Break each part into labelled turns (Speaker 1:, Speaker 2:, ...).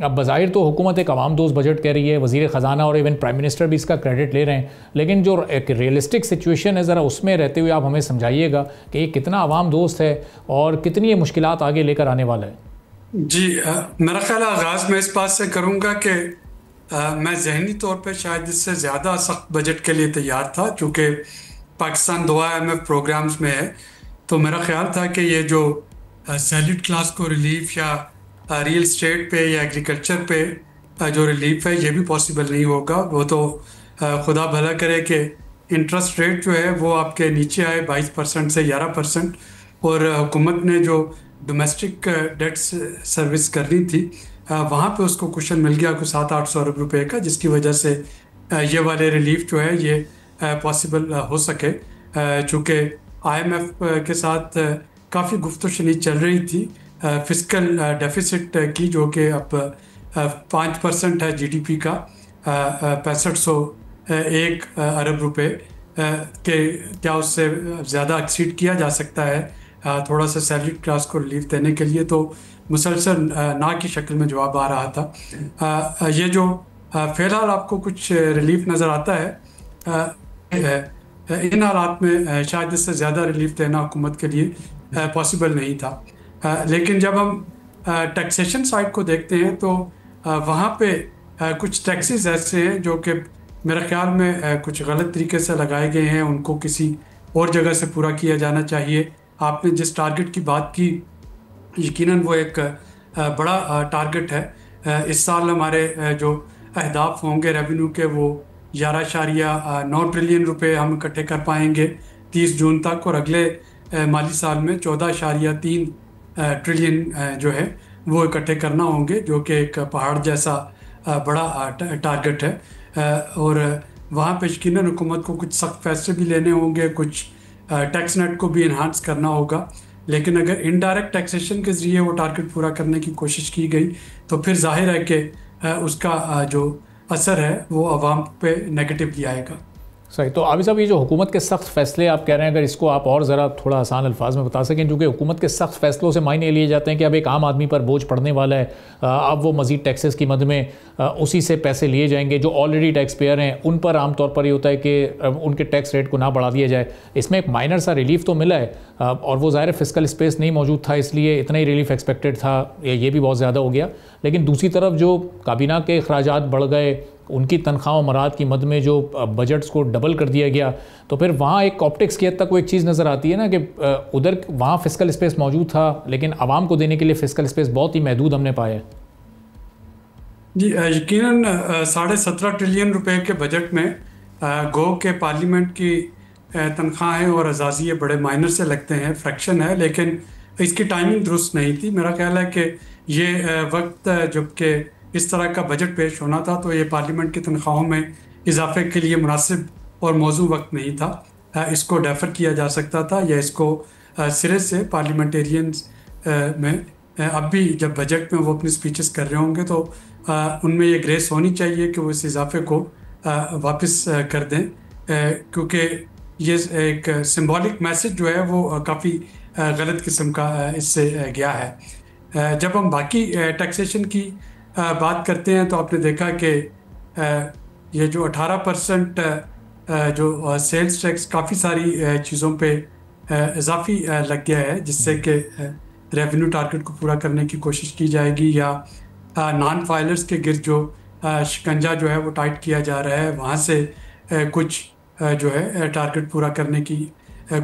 Speaker 1: अब बज़ाहिर तो हुकूमत एक आवाम दोस्त बजट कह रही है, वज़ीर ख़जाना और इवन प्राइम मिनिस्टर भी इसका क्रेडिट ले रहे हैं, लेकिन जो एक रियलिस्टिक सिचुएशन है ज़रा उसमें रहते हुए आप हमें समझाइएगा कि ये कितना आवाम दोस्त है और कितनी ये मुश्किलात आगे लेकर आने वाला है।
Speaker 2: जी, मेरा ख्याल आगाज़ मैं इस बात से करूँगा कि मैं ज़हनी तौर पे शायद इससे ज़्यादा सख्त बजट के लिए तैयार था, चूँकि पाकिस्तान 2 IMF प्रोग्राम्स में है। तो मेरा ख्याल था कि ये जो सैलरीड क्लास को रिलीफ या रियल स्टेट पे या एग्रीकल्चर पे जो रिलीफ है ये भी पॉसिबल नहीं होगा। वो तो खुदा भला करे कि इंटरेस्ट रेट जो है वो आपके नीचे आए 22% से 11%, और हुकूमत ने जो डोमेस्टिक डेट सर्विस करनी थी वहाँ पे उसको कुशन मिल गया कुछ 700-800 अरब रुपए का, जिसकी वजह से ये वाले रिलीफ जो है ये पॉसिबल हो सके। चूँकि IMF के साथ काफ़ी गुफ्तगू चल रही थी फिस्कल डेफिसिट की, जो कि अब 5% है GDP का, 6501 अरब रुपए के क्या उससे ज़्यादा एक्सीड किया जा सकता है थोड़ा सा सैलरी क्लास को रिलीफ देने के लिए। तो मुसलसल ना की शक्ल में जवाब आ रहा था। ये जो फ़िलहाल आपको कुछ रिलीफ नज़र आता है, इन हालात में शायद इससे ज़्यादा रिलीफ देना हुकूमत के लिए पॉसिबल नहीं था। लेकिन जब हम टैक्सेशन साइड को देखते हैं तो वहाँ पे कुछ टैक्सेस ऐसे हैं जो कि मेरे ख्याल में कुछ गलत तरीके से लगाए गए हैं, उनको किसी और जगह से पूरा किया जाना चाहिए। आपने जिस टारगेट की बात की, यकीनन वो एक बड़ा टारगेट है। इस साल हमारे जो अहदाफ होंगे रेवेन्यू के वो 11.9 ट्रिलियन रुपए हम इकट्ठे कर पाएंगे 30 जून तक, और अगले माली साल में 14.3 ट्रिलियन जो है वो इकट्ठे करना होंगे, जो कि एक पहाड़ जैसा बड़ा टारगेट है। और वहाँ पे यकीनन हुकूमत को कुछ सख्त फैसले भी लेने होंगे, कुछ टैक्स नेट को भी इन्हांस करना होगा। लेकिन अगर इनडायरेक्ट टैक्सेशन के ज़रिए वो टारगेट पूरा करने की कोशिश की गई तो फिर जाहिर है कि उसका जो असर है वो आवाम पे नेगेटिवली आएगा।
Speaker 1: सही। तो आबिद साहब, ये जो हुकूमत के सख्त फैसले आप कह रहे हैं, अगर इसको आप और ज़रा थोड़ा आसान अल्फाज में बता सकें, क्योंकि हुकूमत के सख्त फैसलों से मायने लिए जाते हैं कि अब एक आम आदमी पर बोझ पड़ने वाला है, अब वो मज़ीद टैक्सेस की मद में उसी से पैसे लिए जाएंगे। जो ऑलरेडी टैक्स पेयर हैं उन पर आमतौर पर ये होता है कि उनके टैक्स रेट को ना बढ़ा दिया जाए। इसमें एक माइनर सा रिलीफ तो मिला है, और वो ज़ाहिर फिस्कल स्पेस नहीं मौजूद था, इसलिए इतना ही रिलीफ एक्सपेक्टेड था, ये भी बहुत ज़्यादा हो गया। लेकिन दूसरी तरफ जो काबीना के अखराजात बढ़ गए, उनकी तनख्वाह और मराद की मद में जो बजट्स को डबल कर दिया गया, तो फिर वहाँ एक ऑप्टिक्स की हद तक वो एक चीज़ नज़र आती है ना कि उधर वहाँ फिस्कल स्पेस मौजूद था, लेकिन आवाम को देने के लिए फिस्कल स्पेस बहुत ही महदूद हमने पाया है।
Speaker 2: जी, यकीनन 17.5 ट्रिलियन रुपए के बजट में गो के पार्लियामेंट की तनख्वाहें और अजाजिये बड़े माइनर से लगते हैं, फ्रैक्शन है, लेकिन इसकी टाइमिंग दुरुस्त नहीं थी। मेरा ख्याल है कि ये वक्त जबकि इस तरह का बजट पेश होना था तो ये पार्लियामेंट की तनख्वाहों में इजाफे के लिए मुनासिब और मौजू वक्त नहीं था। इसको डेफर किया जा सकता था, या इसको सिरे से पार्लियामेंटेरियंस में अब भी जब बजट में वो अपनी स्पीचेस कर रहे होंगे तो उनमें ये ग्रेस होनी चाहिए कि वो इस इजाफे को वापस कर दें, क्योंकि ये एक सिंबॉलिक मैसेज जो है वो काफ़ी गलत किस्म का इससे गया है। जब हम बाकी टैक्सेशन की बात करते हैं तो आपने देखा कि ये जो 18% जो सेल्स टैक्स काफ़ी सारी चीज़ों पे इजाफी लग गया है, जिससे कि रेवेन्यू टारगेट को पूरा करने की कोशिश की जाएगी, या नॉन फाइलर्स के गिर्द जो शिकंजा जो है वो टाइट किया जा रहा है, वहाँ से कुछ जो है टारगेट पूरा करने की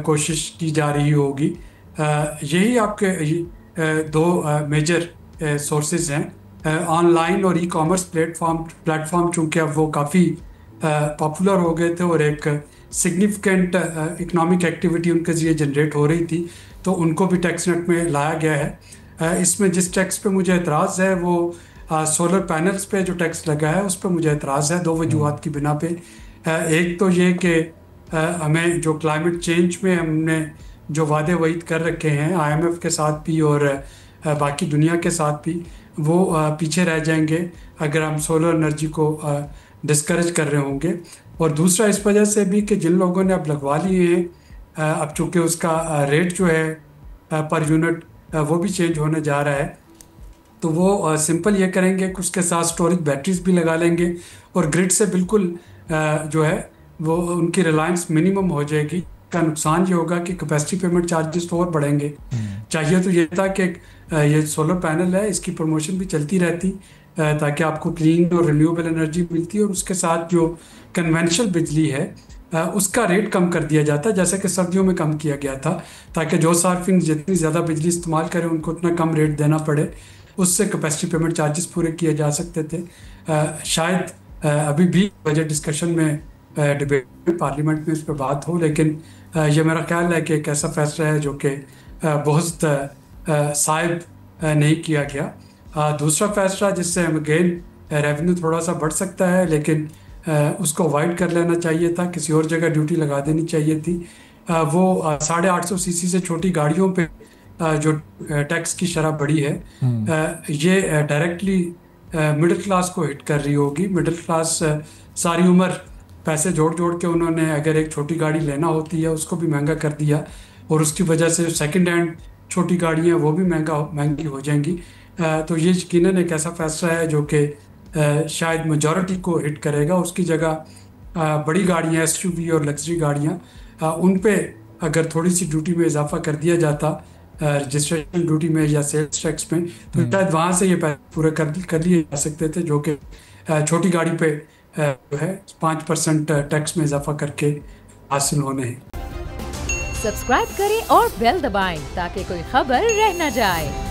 Speaker 2: कोशिश की जा रही होगी। यही आपके दो मेजर सोर्सेज हैं। ऑनलाइन और ई-कॉमर्स प्लेटफॉर्म चूँकि अब वो काफ़ी पॉपुलर हो गए थे और एक सिग्निफिकेंट इकोनॉमिक एक्टिविटी उनके ज़रिए जनरेट हो रही थी, तो उनको भी टैक्स नेट में लाया गया है। इसमें जिस टैक्स पे मुझे एतराज़ है वो सोलर पैनल्स पे जो टैक्स लगा है उस पर मुझे एतराज़ है, दो वजूहात की बिना पे। एक तो ये कि हमें जो क्लाइमेट चेंज में हमने जो वादे वईद कर रखे हैं IMF के साथ भी और बाकी दुनिया के साथ भी, वो पीछे रह जाएंगे अगर हम सोलर एनर्जी को डिस्करेज कर रहे होंगे। और दूसरा इस वजह से भी कि जिन लोगों ने अब लगवा लिए हैं, अब चूँकि उसका रेट जो है पर यूनिट वो भी चेंज होने जा रहा है, तो वो सिंपल ये करेंगे कि उसके साथ स्टोरेज बैटरीज भी लगा लेंगे और ग्रिड से बिल्कुल जो है वो उनकी रिलायंस मिनिमम हो जाएगी। का नुकसान ये होगा कि कैपेसिटी पेमेंट चार्जेस तो और बढ़ेंगे। चाहिए तो ये था कि ये सोलर पैनल है, इसकी प्रमोशन भी चलती रहती ताकि आपको क्लीन और रिन्यूएबल एनर्जी मिलती, और उसके साथ जो कन्वेंशनल बिजली है उसका रेट कम कर दिया जाता, जैसे कि सर्दियों में कम किया गया था, ताकि जो सार्फिन जितनी ज़्यादा बिजली इस्तेमाल करें उनको उतना कम रेट देना पड़े। उससे कैपेसिटी पेमेंट चार्जेस पूरे किए जा सकते थे। शायद अभी भी बजट डिस्कशन में डिबेट पार्लियामेंट में इस पर बात हो, लेकिन ये मेरा ख्याल है कि एक ऐसा फैसला है जो कि बहुत साइब नहीं किया गया। दूसरा फैसला जिससे अगेन रेवेन्यू थोड़ा सा बढ़ सकता है, लेकिन उसको अवॉइड कर लेना चाहिए था, किसी और जगह ड्यूटी लगा देनी चाहिए थी। वो 850 सीसी से छोटी गाड़ियों पे जो टैक्स की शरह बढ़ी है, ये डायरेक्टली मिडिल क्लास को हिट कर रही होगी। मिडिल क्लास सारी उम्र पैसे जोड़ जोड़ के उन्होंने अगर एक छोटी गाड़ी लेना होती है उसको भी महंगा कर दिया, और उसकी वजह से सेकंड हैंड छोटी गाड़ियाँ वो भी महंगी हो जाएंगी। तो ये यकीनन एक ऐसा फैसला है जो कि शायद मेजॉरिटी को हिट करेगा। उसकी जगह बड़ी गाड़ियाँ, एसयूवी और लग्जरी गाड़ियाँ, उन पे अगर थोड़ी सी ड्यूटी में इजाफा कर दिया जाता, रजिस्ट्रेशन ड्यूटी में या सेल्स टैक्स में, तो शायद वहाँ से ये पैसे पूरे कर लिए जा सकते थे, जो कि छोटी गाड़ी पे जो है 5% टैक्स में इजाफा करके हासिल होने हैं।
Speaker 3: सब्सक्राइब करें और बेल दबाएं ताकि कोई खबर रह न जाए।